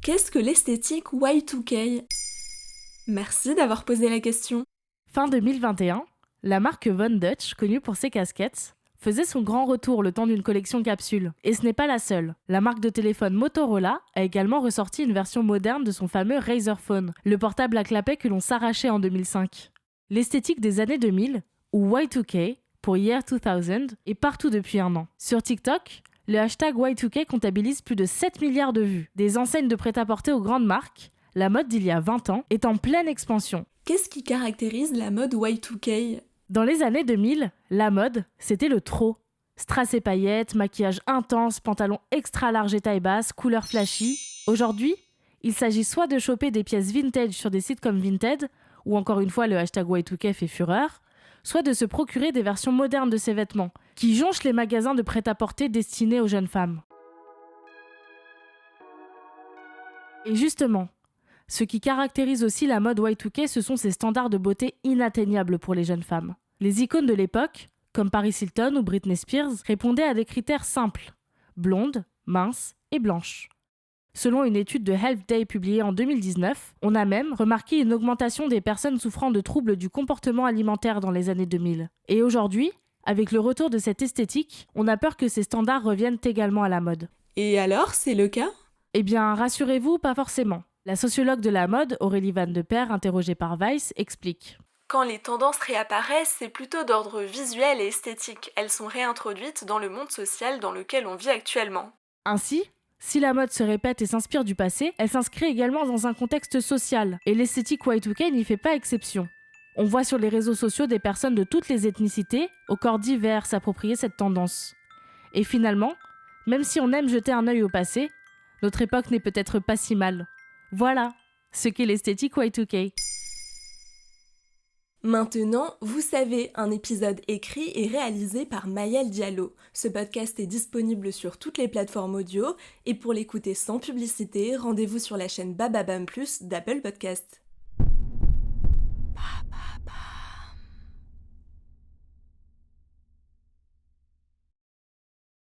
Qu'est-ce que l'esthétique Y2K ? Merci d'avoir posé la question. Fin 2021, la marque Von Dutch, connue pour ses casquettes, faisait son grand retour le temps d'une collection capsule. Et ce n'est pas la seule. La marque de téléphone Motorola a également ressorti une version moderne de son fameux Razr Phone, le portable à clapet que l'on s'arrachait en 2005. L'esthétique des années 2000, ou Y2K, pour Year 2000, est partout depuis un an. Sur TikTok, le hashtag Y2K comptabilise plus de 7 milliards de vues. Des enseignes de prêt-à-porter aux grandes marques, la mode d'il y a 20 ans est en pleine expansion. Qu'est-ce qui caractérise la mode Y2K ? Dans les années 2000, la mode, c'était le trop. Strass et paillettes, maquillage intense, pantalons extra larges et taille basse, couleurs flashy. Aujourd'hui, il s'agit soit de choper des pièces vintage sur des sites comme Vinted, ou encore une fois le hashtag Y2K fait fureur, soit de se procurer des versions modernes de ces vêtements, qui jonchent les magasins de prêt-à-porter destinés aux jeunes femmes. Et justement, ce qui caractérise aussi la mode Y2K, ce sont ces standards de beauté inatteignables pour les jeunes femmes. Les icônes de l'époque, comme Paris Hilton ou Britney Spears, répondaient à des critères simples, blondes, minces et blanches. Selon une étude de Health Day publiée en 2019, on a même remarqué une augmentation des personnes souffrant de troubles du comportement alimentaire dans les années 2000. Et aujourd'hui, avec le retour de cette esthétique, on a peur que ces standards reviennent également à la mode. Et alors, c'est le cas ? Eh bien, rassurez-vous, pas forcément. La sociologue de la mode, Aurélie Van de Peer, interrogée par Vice, explique. Quand les tendances réapparaissent, c'est plutôt d'ordre visuel et esthétique. Elles sont réintroduites dans le monde social dans lequel on vit actuellement. Ainsi, si la mode se répète et s'inspire du passé, elle s'inscrit également dans un contexte social, et l'esthétique Y2K n'y fait pas exception. On voit sur les réseaux sociaux des personnes de toutes les ethnicités, aux corps divers, s'approprier cette tendance. Et finalement, même si on aime jeter un œil au passé, notre époque n'est peut-être pas si mal. Voilà ce qu'est l'esthétique Y2K. Maintenant, vous savez, un épisode écrit et réalisé par Maëlle Diallo. Ce podcast est disponible sur toutes les plateformes audio et pour l'écouter sans publicité, rendez-vous sur la chaîne Bababam Plus d'Apple Podcast.